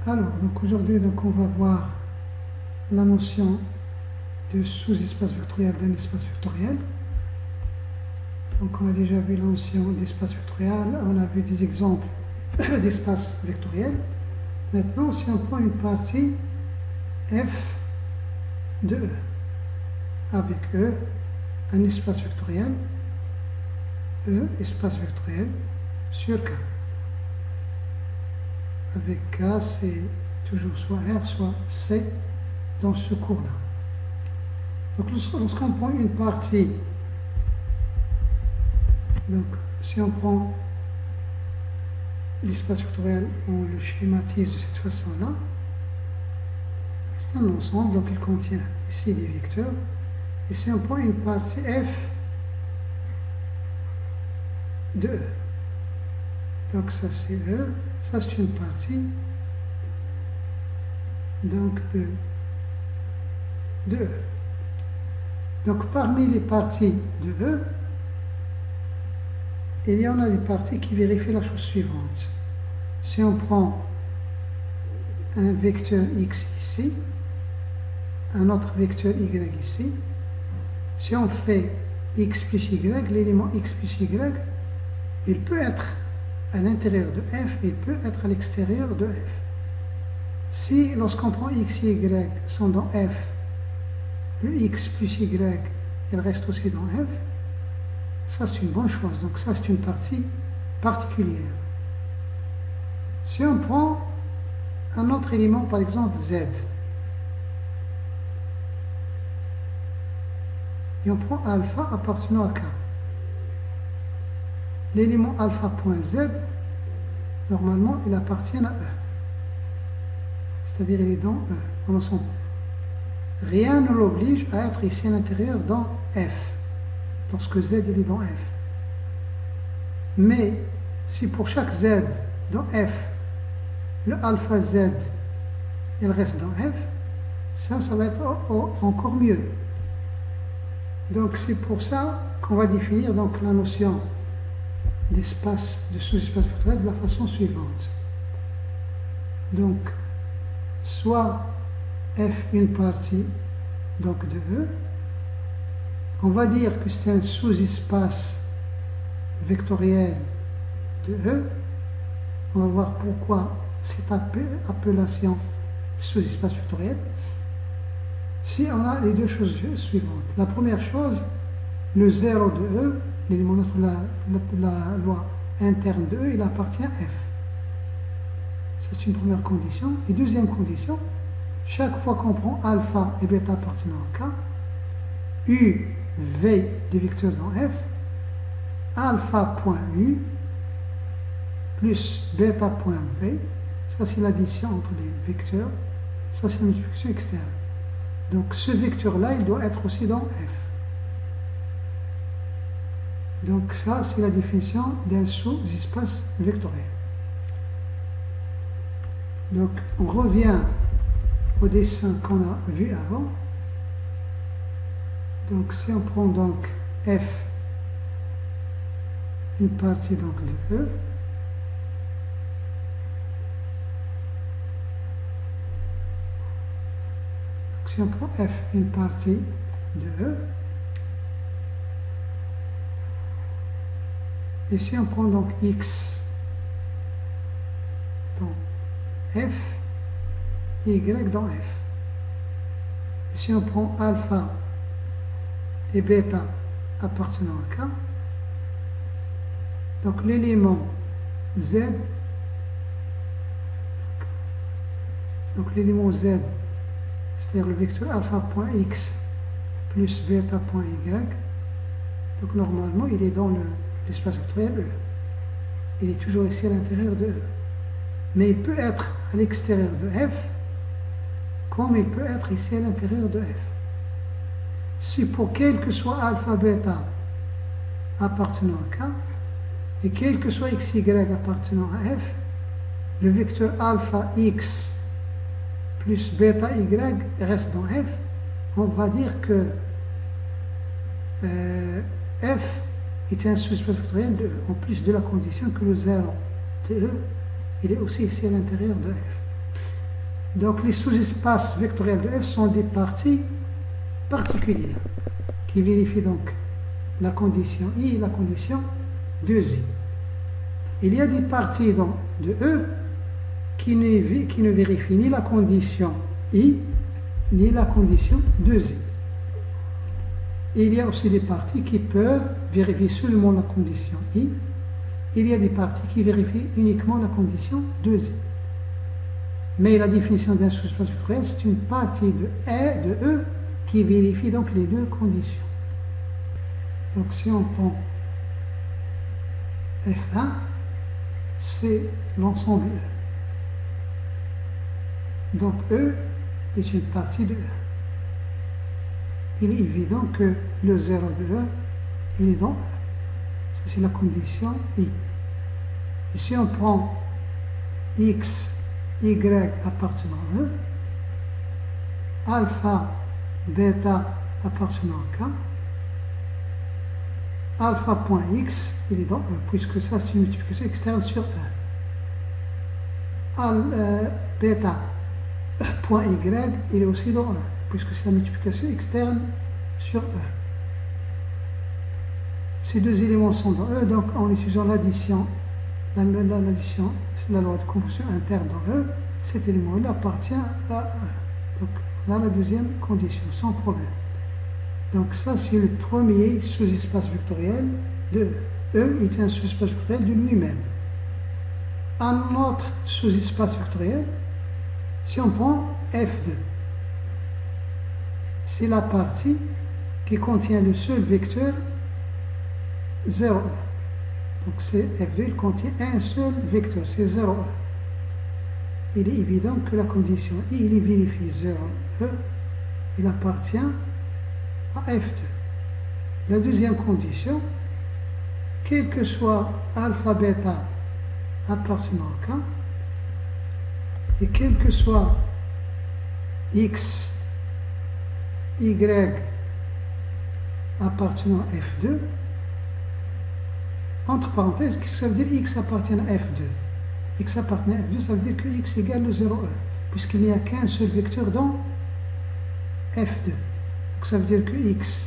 Alors, donc aujourd'hui, on va voir la notion de sous-espace vectoriel d'un espace vectoriel. Donc on a déjà vu la notion d'espace vectoriel, on a vu des exemples d'espace vectoriel. Maintenant, si on prend une partie f de E, avec E, un espace vectoriel, E, espace vectoriel, sur K. Avec K, c'est toujours soit R, soit C dans ce cours-là. Donc lorsqu'on prend une partie, donc si on prend l'espace vectoriel, on le schématise de cette façon-là. C'est un ensemble, donc il contient ici des vecteurs. Et si on prend une partie f de E, donc ça c'est E, ça c'est une partie donc de E. Donc parmi les parties de E, il y en a des parties qui vérifient la chose suivante. Si on prend un vecteur x ici, un autre vecteur y ici, si on fait x plus y, l'élément x plus y, il peut être à l'intérieur de f, il peut être à l'extérieur de f. Si lorsqu'on prend x et y sont dans f, le x plus y, il reste aussi dans f, ça c'est une bonne chose. Donc ça c'est une partie particulière. Si on prend un autre élément, par exemple z, et on prend alpha appartenant à k, l'élément alpha.z, normalement il appartient à E. C'est-à-dire il est dans E, dans l'ensemble. Rien ne l'oblige à être ici à l'intérieur dans f, lorsque z il est dans f. Mais si pour chaque z dans f, le alpha z il reste dans f, ça va être encore mieux. Donc c'est pour ça qu'on va définir donc la notion d'espace, de sous-espace vectoriel de la façon suivante. Donc soit f une partie donc de E, on va dire que c'est un sous-espace vectoriel de E. On va voir pourquoi cette appellation sous-espace vectoriel. Si on a les deux choses suivantes. La première chose, le 0 de E, l'élément de la loi interne de E, il appartient à F. C'est une première condition. Et deuxième condition, chaque fois qu'on prend alpha et bêta appartenant à K, U, V des vecteurs dans F, alpha.U plus bêta.V, ça c'est l'addition entre les vecteurs, ça c'est la multiplication externe. Donc ce vecteur-là, il doit être aussi dans F. Donc ça, c'est la définition d'un sous-espace vectoriel. Donc on revient au dessin qu'on a vu avant. Donc si on prend donc F, une partie donc de E, donc si on prend F, une partie de E, et si on prend donc X dans F, et Y dans F, et si on prend alpha et bêta appartenant à K, donc l'élément Z, donc l'élément Z, c'est-à-dire le vecteur alpha.x plus bêta.y, donc normalement il est dans l'espace vectoriel E. Il est toujours ici à l'intérieur de E. Mais il peut être à l'extérieur de F, comme il peut être ici à l'intérieur de F. Si pour quel que soit alpha bêta appartenant à K, et quel que soit xy appartenant à F, le vecteur alpha x plus bêta y reste dans F, on va dire que F est un sous-espace vectoriel de E, en plus de la condition que le 0 de E, il est aussi ici à l'intérieur de F. Donc les sous-espaces vectoriels de f sont des parties particulières qui vérifient donc la condition i et la condition 2i. Il y a des parties donc, de e qui ne vérifient ni la condition i ni la condition 2i. Et il y a aussi des parties qui peuvent vérifier seulement la condition i. Il y a des parties qui vérifient uniquement la condition 2i. Mais la définition d'un sous-espace vectoriel, c'est une partie de E qui vérifie donc les deux conditions. Donc si on prend F1, c'est l'ensemble E. Donc E est une partie de E. Il est évident que le 0 de E, il est dans E. Ça c'est la condition I. Et si on prend X, Y appartenant à E, alpha, bêta appartenant à K, alpha.x, il est dans E, puisque ça c'est une multiplication externe sur E. Bêta.y, il est aussi dans E, puisque c'est la multiplication externe sur E. Ces deux éléments sont dans E, donc en utilisant l'addition, la loi de convolution interne dans E, cet élément-là appartient à E. Donc là, la deuxième condition, sans problème. Donc ça, c'est le premier sous-espace vectoriel de E. E est un sous-espace vectoriel de lui-même. Un autre sous-espace vectoriel, si on prend F2, c'est la partie qui contient le seul vecteur 0E. Donc F2, il contient un seul vecteur, c'est 0E. Il est évident que la condition I, il est vérifié 0E, il appartient à F2. La deuxième condition, quel que soit alpha, bêta appartenant à K, et quel que soit X, Y appartenant à F2, entre parenthèses, qu'est-ce que ça veut dire X appartient à F2? X appartient à F2, ça veut dire que X égale le 0E, puisqu'il n'y a qu'un seul vecteur dans F2. Donc ça veut dire que X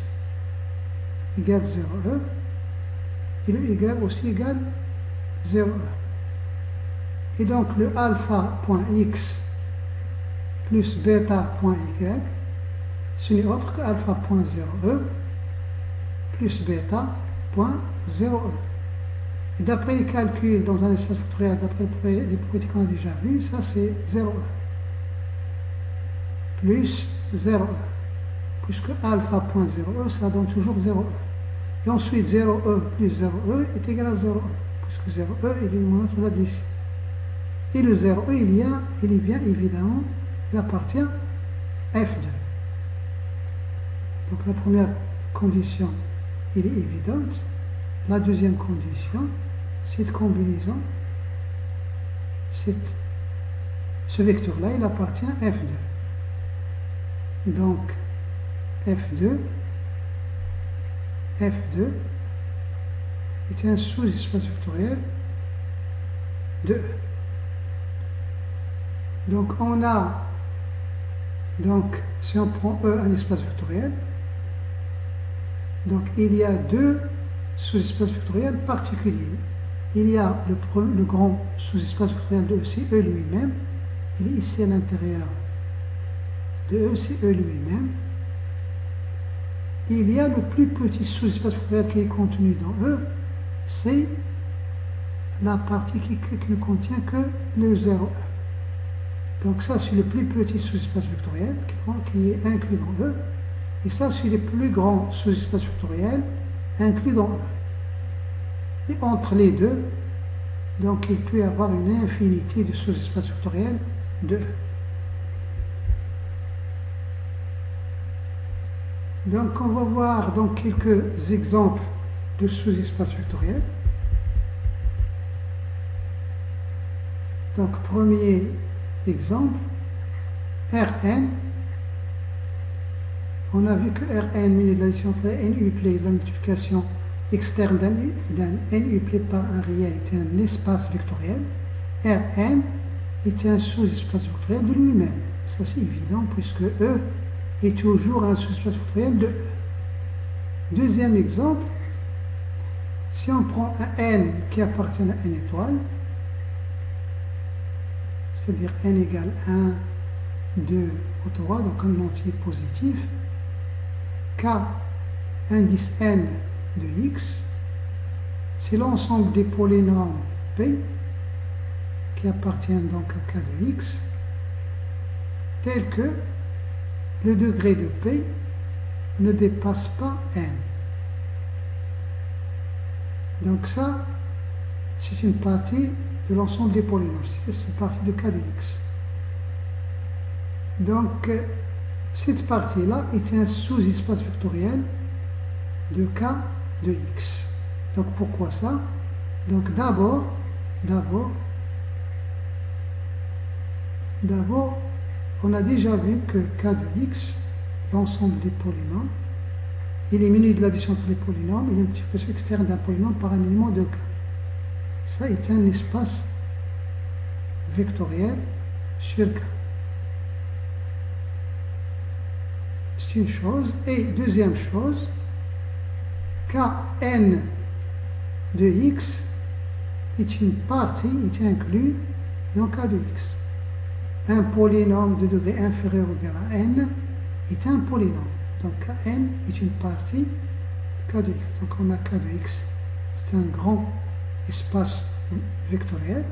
égale 0E, et le Y aussi égale 0E. Et donc le alpha.x plus bêta.y, ce n'est autre que alpha.0e plus bêta.0e. Et d'après les calculs dans un espace vectoriel, d'après les propriétés qu'on a déjà vues, ça c'est 0E. Plus 0E. Puisque alpha.0e, ça donne toujours 0E. Et ensuite 0E plus 0E est égal à 0E. Puisque 0E, il est une montre de l'addition. Et le 0E, il est bien évidemment, il appartient à F2. Donc la première condition, il est évidente. La deuxième condition, cette combinaison, ce vecteur-là, il appartient à F2. Donc, F2 est un sous-espace vectoriel de E. Donc, on a, si on prend E un espace vectoriel, donc il y a deux sous-espaces vectoriels particuliers. Il y a le grand sous-espace vectoriel de E, c'est E lui-même. Il est ici à l'intérieur de E, c'est E lui-même. Il y a le plus petit sous-espace vectoriel qui est contenu dans E, c'est la partie qui ne contient que le 0E. Donc ça, c'est le plus petit sous-espace vectoriel qui est inclus dans E. Et ça, c'est le plus grand sous-espace vectoriel inclus dans E. Et entre les deux, donc il peut y avoir une infinité de sous-espaces vectoriels de E. Donc on va voir donc quelques exemples de sous-espaces vectoriels. Donc premier exemple, Rn. On a vu que Rn minus l'addition entre n uplé, la multiplication externe d'un n uplé par un réel est un espace vectoriel. Rn est un sous-espace vectoriel de lui-même. Ça c'est évident puisque E est toujours un sous-espace vectoriel de E. Deuxième exemple, si on prend un n qui appartient à n étoile, c'est-à-dire n égale 1, 2, au 3, donc un entier positif, k indice n de x, c'est l'ensemble des polynômes p qui appartiennent donc à k de x, tel que le degré de p ne dépasse pas n. Donc ça, c'est une partie de l'ensemble des polynômes, c'est une partie de k de x. Donc cette partie-là est un sous-espace vectoriel de k de x. Donc pourquoi ça? Donc d'abord, on a déjà vu que k de x, l'ensemble des polynômes, il est muni de l'addition entre les polynômes, il est multiplication externe d'un polynôme par un élément de k. Ça est un espace vectoriel sur k. C'est une chose. Et deuxième chose, Kn de x est une partie, est inclus dans k de x. Un polynôme de degré inférieur ou égal à n est un polynôme. Donc Kn est une partie de k de x. Donc on a k de x, c'est un grand espace vectoriel.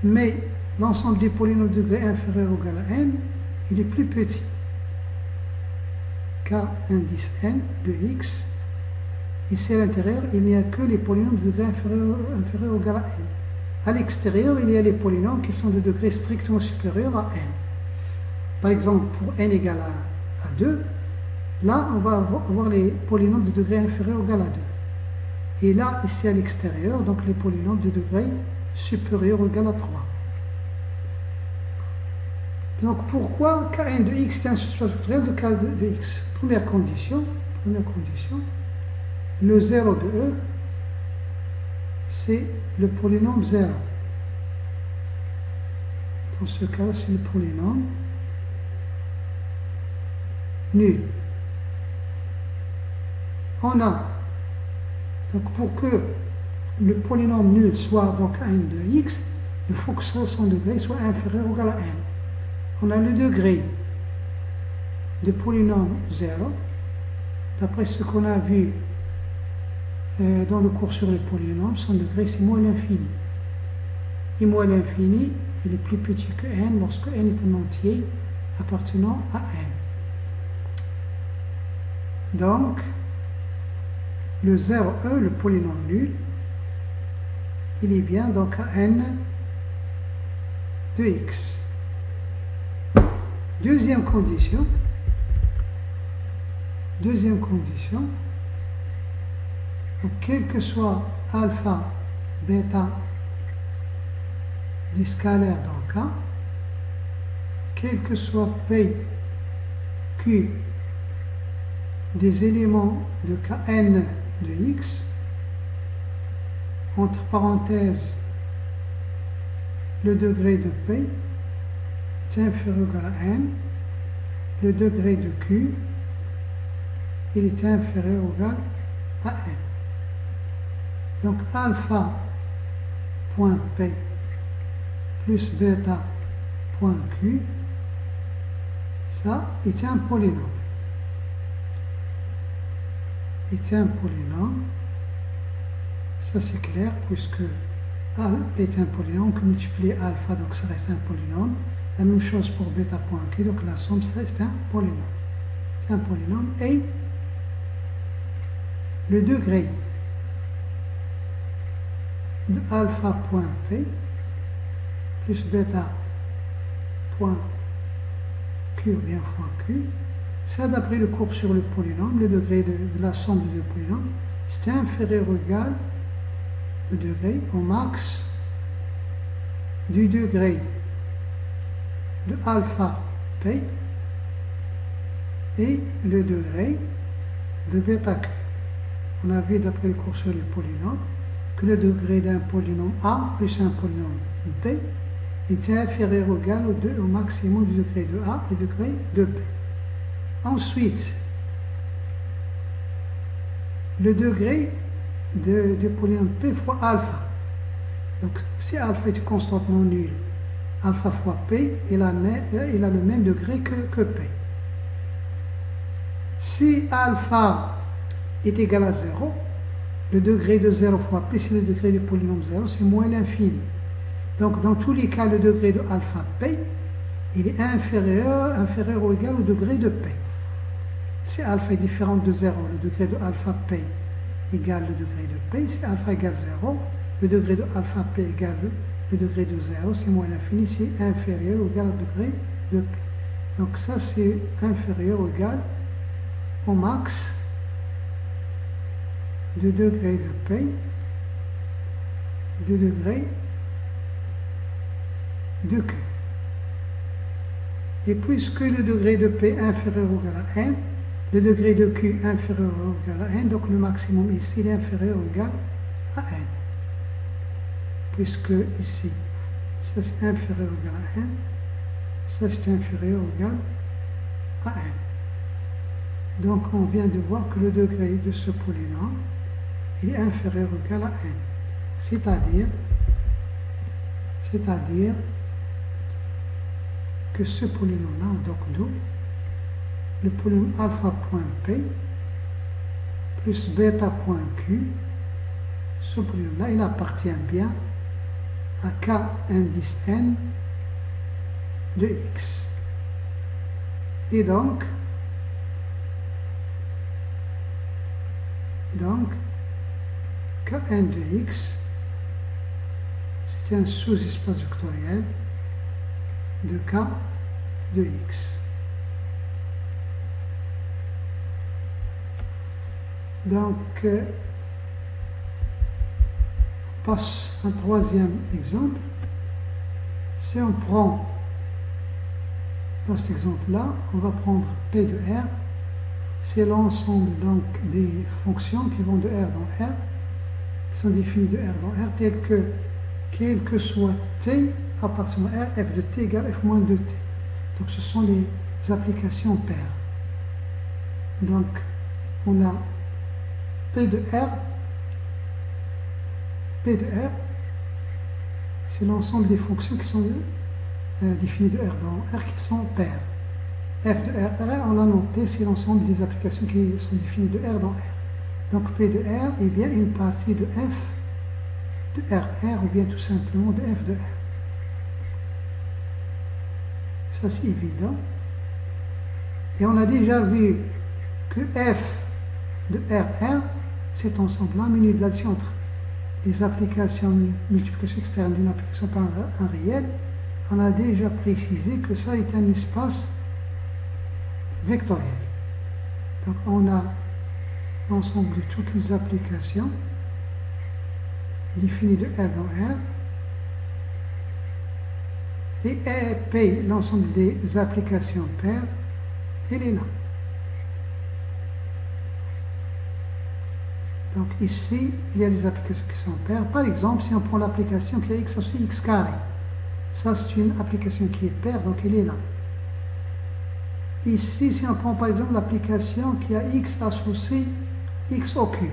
Mais l'ensemble des polynômes de degré inférieur ou égal à n, il est plus petit. K indice n de x. Ici à l'intérieur, il n'y a que les polynômes de degré inférieur ou égal à n. À l'extérieur, il y a les polynômes qui sont de degré strictement supérieur à n. Par exemple, pour n égale à 2, là, on va avoir les polynômes de degré inférieur ou égal à 2. Et là, ici à l'extérieur, donc les polynômes de degré supérieur ou égal à 3. Donc pourquoi Kn de x est un sous-espace vectoriel de k de x? Première condition, le 0 de E, c'est le polynôme 0. Dans ce cas-là, c'est le polynôme nul. On a, donc pour que le polynôme nul soit donc n de x, il faut que son degré soit inférieur ou égal à n. On a le degré de polynôme 0, d'après ce qu'on a vu dans le cours sur les polynômes, son degré c'est moins l'infini. Et moins l'infini, il est plus petit que n lorsque n est un entier appartenant à n. Donc, le 0e, le polynôme nul, il est bien donc à n de x. Deuxième condition, donc, quel que soit alpha, bêta, des scalaires dans K, quel que soit P, Q, des éléments de Kn de x, entre parenthèses, le degré de P est inférieur ou égal à n, le degré de Q, il est inférieur ou égal à n. Donc alpha point P plus bêta point Q, ça est un polynôme. Ça c'est clair puisque A est un polynôme que multiplier alpha, donc ça reste un polynôme. La même chose pour bêta point Q, donc la somme ça reste un polynôme. C'est un polynôme et le degré de alpha point P plus bêta point Q ou bien fois Q, ça d'après le cours sur le polynôme, le degré de la somme des deux polynômes, c'est inférieur ou égal le degré au max du degré de alpha P et le degré de bêta Q. On a vu d'après le cours sur les polynômes que le degré d'un polynôme A plus un polynôme B est inférieur ou égal au maximum du degré de A et du degré de B. Ensuite, le degré du polynôme P fois alpha. Donc, si alpha est une constante non nulle, alpha fois P, il a le même degré que P. Si alpha est égal à 0, le degré de 0 fois P, c'est le degré du polynôme 0, c'est moins l'infini. Donc, dans tous les cas, le degré de alpha P, il est inférieur ou égal au degré de P. Si alpha est différent de 0, le degré de alpha P égale le degré de P. Si alpha égale 0, le degré de alpha P égale le degré de 0, c'est moins l'infini, c'est inférieur ou égal au degré de P. Donc ça, c'est inférieur ou égal au max du degré de P et du degré de Q. Et puisque le degré de P est inférieur ou égal à n, le degré de Q inférieur ou égal à n, donc le maximum ici est inférieur ou égal à n. Puisque ici, ça c'est inférieur ou égal à n, ça c'est inférieur ou égal à n. Donc on vient de voir que le degré de ce polynôme il est inférieur ou égal à n. C'est-à-dire que ce polynôme-là, donc d'où le polynôme alpha point P plus bêta point Q, ce polynôme-là, il appartient bien à K indice n de x. Et donc Kn de x, c'est un sous-espace vectoriel de K de x. Donc, on passe un troisième exemple. Si on prend, dans cet exemple-là, on va prendre P de R, c'est l'ensemble donc des fonctions qui vont de R dans R, qui sont définies de R dans R, telles que, quel que soit T appartenant à R, f de T égale f moins de T. Donc ce sont les applications paires. Donc on a P de R, c'est l'ensemble des fonctions qui sont définies de R dans R qui sont paires. F de R, on l'a noté, c'est l'ensemble des applications qui sont définies de R dans R. Donc P de R est bien une partie de F de RR ou bien tout simplement de F de R. Ça c'est évident. Et on a déjà vu que F de RR, cet ensemble-là, menu de l'addition entre les applications multiplication externe d'une application par un réel, on a déjà précisé que ça est un espace vectoriel. Donc on a l'ensemble de toutes les applications définies de R dans R, et P, l'ensemble des applications paires, elle est là. Donc ici, il y a des applications qui sont paires. Par exemple, si on prend l'application qui a x associé x carré, ça c'est une application qui est paire, donc elle est là. Ici, si on prend par exemple l'application qui a x associé x au cube,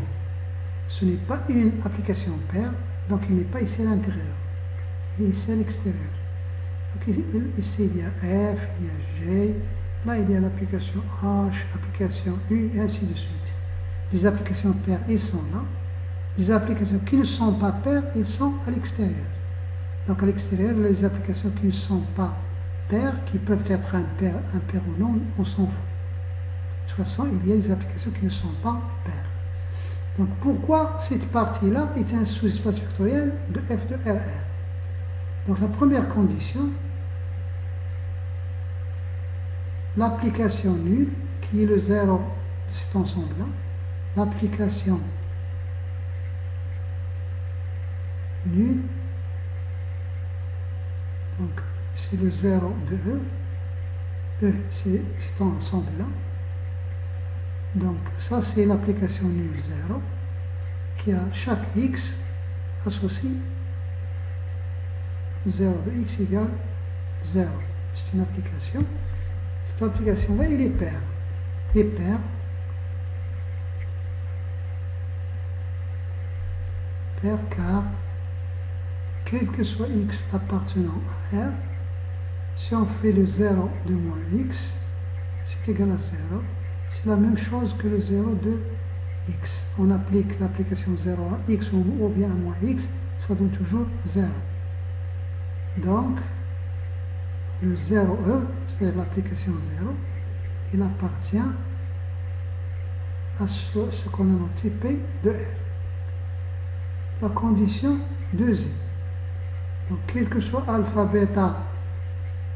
ce n'est pas une application paire, donc il n'est pas ici à l'intérieur, il est ici à l'extérieur. Donc ici il y a F, il y a G, là il y a l'application H, l'application U, et ainsi de suite. Les applications paires, elles sont là. Les applications qui ne sont pas paires, elles sont à l'extérieur. Donc à l'extérieur, les applications qui ne sont pas paires, qui peuvent être impaires ou non, on s'en fout. De toute façon, il y a des applications qui ne sont pas paires. Donc pourquoi cette partie-là est un sous-espace vectoriel de F de RR? Donc la première condition, l'application nulle, qui est le 0 de cet ensemble-là, l'application nulle, donc c'est le 0 de E, c'est cet ensemble-là. Donc ça c'est l'application nulle 0 qui a chaque x associé 0 de x égale 0. C'est une application. Cette application-là, il est pair. Et pair car quel que soit x appartenant à R, si on fait le 0 de moins x, c'est égal à 0. C'est la même chose que le 0 de x. On applique l'application 0 à x ou bien à moins x, ça donne toujours 0. Donc, le 0e, c'est-à-dire l'application 0, il appartient à ce qu'on a noté P de R. La condition deuxième. Donc, quel que soit alpha, bêta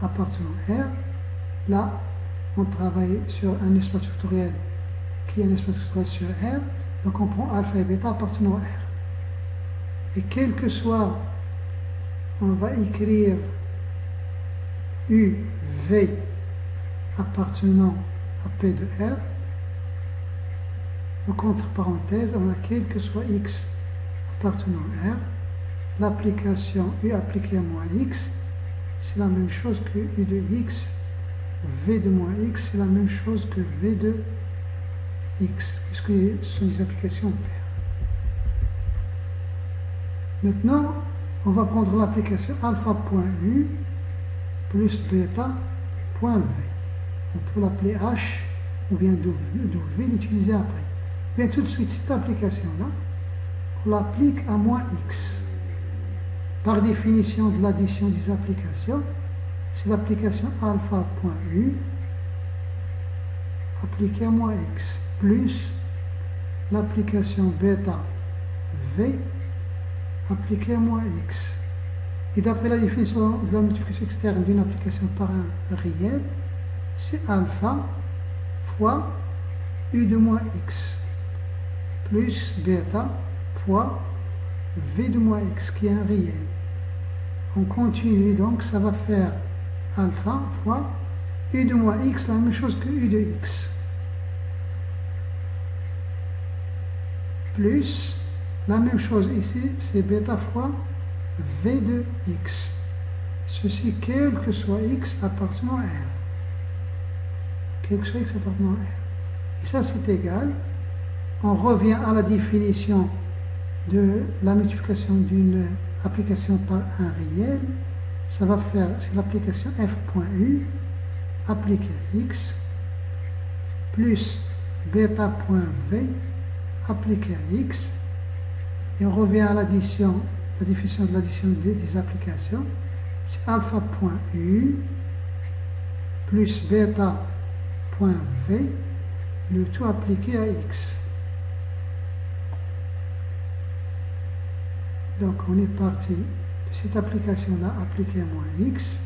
appartenant à R, là, on travaille sur un espace vectoriel qui est un espace vectoriel sur R. Donc, on prend alpha et bêta appartenant à R. Et quel que soit, on va écrire U, V appartenant à P de R. Donc, entre parenthèses, on a quel que soit X appartenant à R. L'application U appliquée à moins X, c'est la même chose que U de X. V de moins X, c'est la même chose que V de X, puisque ce sont des applications paires. Maintenant, on va prendre l'application alpha.U plus bêta.V. On peut l'appeler H ou bien W, l'utiliser après. Bien, tout de suite, cette application-là, on l'applique à moins X. Par définition de l'addition des applications, c'est l'application alpha.U appliquée à moins X plus l'application bêta.V appliquée à moins X. Et d'après la définition de la multiplication externe d'une application par un réel, c'est alpha fois U de moins X plus bêta fois V de moins X qui est un réel. On continue, donc ça va faire alpha fois U de moins X, la même chose que U de X. Plus, la même chose ici, c'est bêta fois V de X. Ceci, quel que soit X appartenant à R. Quel que soit X appartenant à R. Et ça, c'est égal. On revient à la définition de la multiplication d'une application par un réel. Ça va faire, c'est l'application f.u appliquée à x plus bêta.v appliquée à x. Et on revient à l'addition, la définition de l'addition des applications. C'est alpha.u plus bêta.v, le tout appliqué à x. Donc, on est parti de cette application-là appliquée à moins x.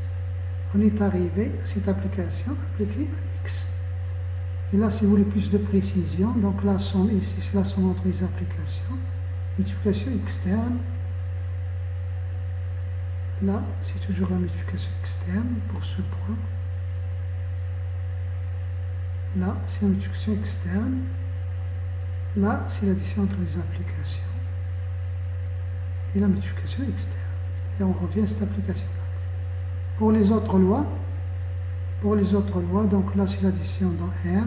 On est arrivé à cette application appliquée à x. Et là, si vous voulez plus de précision, donc la somme ici, c'est la somme entre les applications. Multiplication externe. Là, c'est toujours la multiplication externe pour ce point. Là, c'est la multiplication externe. Là, c'est l'addition entre les applications. Et la multiplication externe. C'est-à-dire, on revient à cette application-là. Pour les autres lois, donc là, c'est l'addition dans R.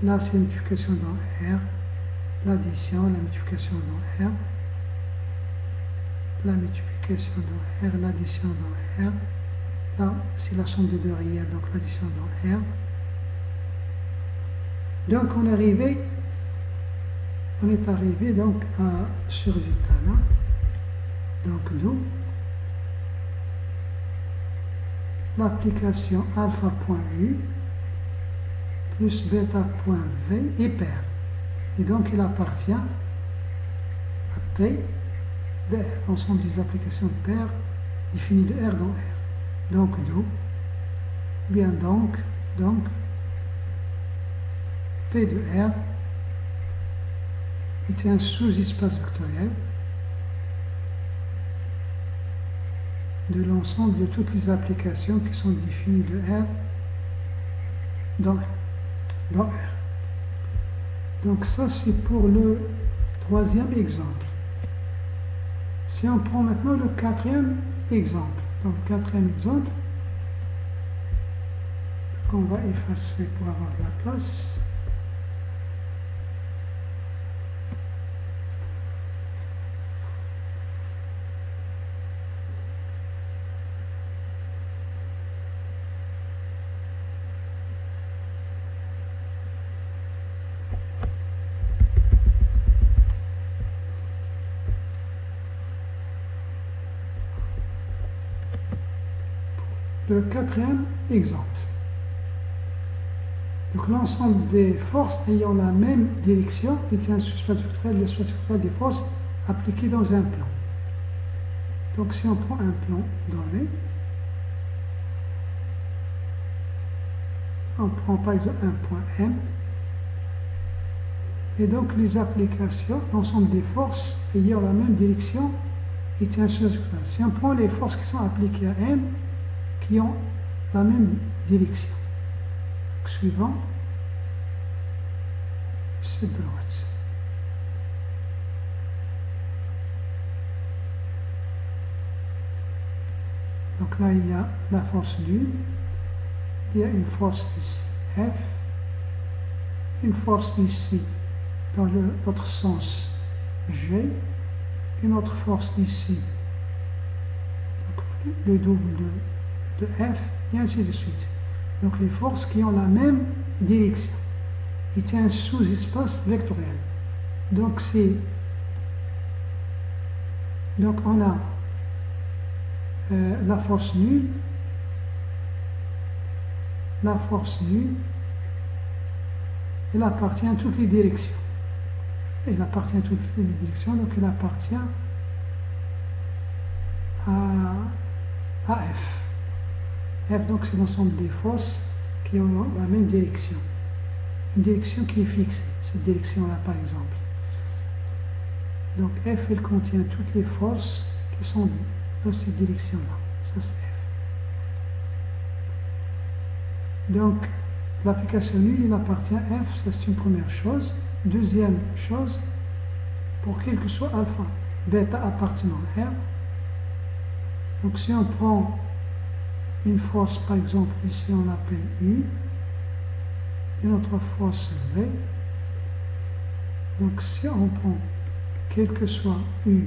Là, c'est la multiplication dans R. L'addition, la multiplication dans R. La multiplication dans R, l'addition dans R. Là, c'est la somme des deux réels, donc l'addition dans R. Donc, on est arrivé donc à ce résultat-là. Donc, d'où l'application alpha.u plus bêta.v est paire. Et donc, il appartient à P de R, l'ensemble des applications paires définies de R dans R. Donc, d'où, bien donc, P de R est un sous-espace vectoriel de l'ensemble de toutes les applications qui sont définies de R dans R. Donc ça, c'est pour le troisième exemple. Si on prend maintenant le quatrième exemple, donc le quatrième exemple, qu'on va effacer pour avoir de la place. Le quatrième exemple. Donc l'ensemble des forces ayant la même direction est un sous-espace vectoriel, l'espace vectoriel des forces appliquées dans un plan. Donc si on prend un plan donné, on prend par exemple un point M, et donc les applications, l'ensemble des forces ayant la même direction est un sous-espace vectoriel. Si on prend les forces qui sont appliquées à M, qui ont la même direction. Donc, suivant cette droite. Donc là, il y a la force nulle, il y a une force ici, F, une force ici, dans l'autre sens, G, une autre force ici, donc le double de F, et ainsi de suite. Donc les forces qui ont la même direction. C'est un sous-espace vectoriel. Donc on a la force nulle, elle appartient à toutes les directions. Elle appartient à toutes les directions, donc elle appartient à F. F, donc, c'est l'ensemble des forces qui ont la même direction. Une direction qui est fixée, cette direction-là, par exemple. Donc, F, elle contient toutes les forces qui sont dans cette direction-là. Ça, c'est F. Donc, l'application nulle, il appartient à F, ça, c'est une première chose. Deuxième chose, pour quel que soit alpha, bêta appartenant à R. Donc, si on prend une force, par exemple, ici on l'appelle U, une autre force V. Donc si on prend quel que soit U,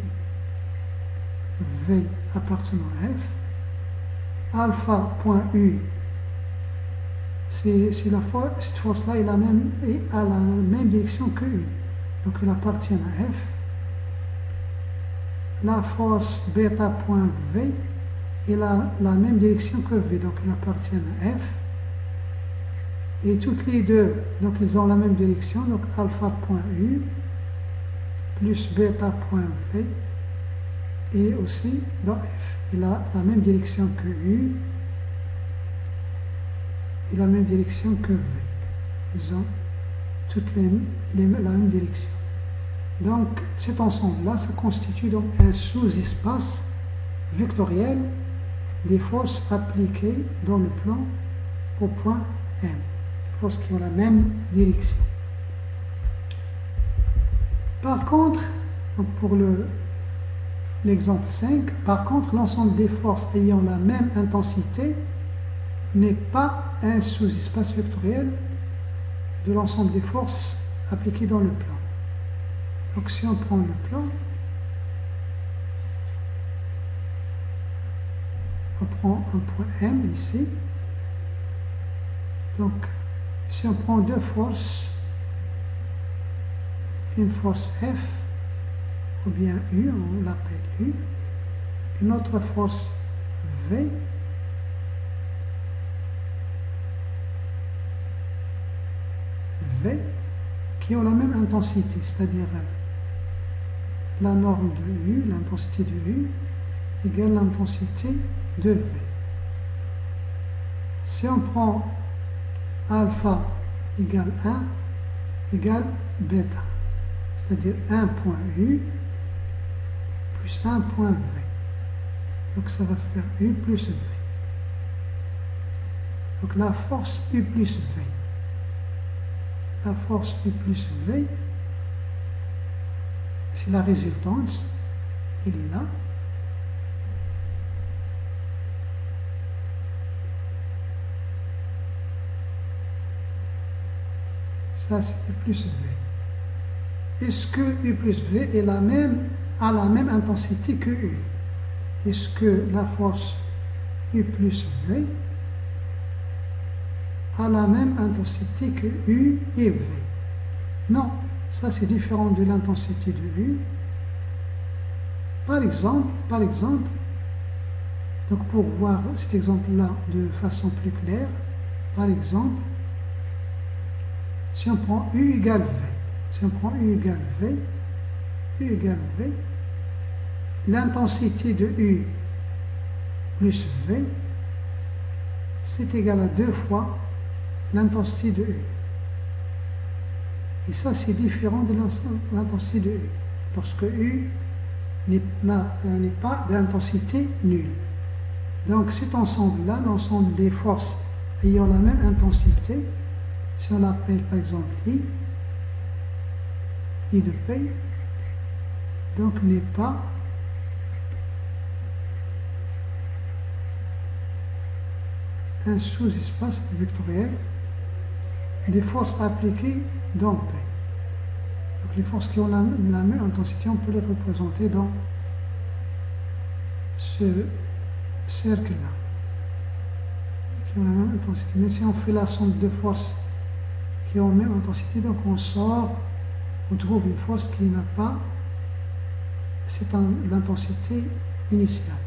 V appartenant à F, alpha.U, cette force-là a la même direction que U. Donc elle appartient à F. La force bêta.V, elle a la même direction que V, donc elle appartient à F. Et toutes les deux, donc ils ont la même direction, donc alpha.U plus bêta.V, et aussi dans F. Il a la même direction que U et la même direction que V. Ils ont toutes la même direction. Donc cet ensemble-là, ça constitue donc un sous-espace vectoriel des forces appliquées dans le plan au point M. Des forces qui ont la même direction. Par contre, donc pour l'exemple 5, par contre, l'ensemble des forces ayant la même intensité n'est pas un sous-espace vectoriel de l'ensemble des forces appliquées dans le plan. Donc si on prend le plan, on prend un point M ici. Donc si on prend deux forces, une force F ou bien U, on l'appelle U, une autre force V, qui ont la même intensité, c'est-à-dire la norme de U, l'intensité de U, égale l'intensité de V. Si on prend alpha égale 1 égale bêta, c'est-à-dire 1 point U plus 1 point V. Donc ça va faire U plus V. Donc la force U plus V. La force U plus V, c'est la résultante. il est là. Ça, c'est U plus V. Est-ce que U plus V a la même intensité que U? Est-ce que la force U plus V a la même intensité que U et V? Non, ça c'est différent de l'intensité de U. Par exemple, donc pour voir cet exemple-là de façon plus claire, par exemple, si on prend U égale V, l'intensité de U plus V, c'est égal à 2 fois l'intensité de U. Et ça, c'est différent de l'intensité de U. Lorsque U n'est pas d'intensité nulle. Donc cet ensemble-là, l'ensemble des forces ayant la même intensité, si on l'appelle par exemple I de P, donc n'est pas un sous-espace vectoriel des forces appliquées dans P. Donc les forces qui ont la même intensité, on peut les représenter dans ce cercle-là, qui ont la même intensité. Mais si on fait la somme de forces qui ont la même intensité, donc on trouve une force qui n'a pas l'intensité initiale.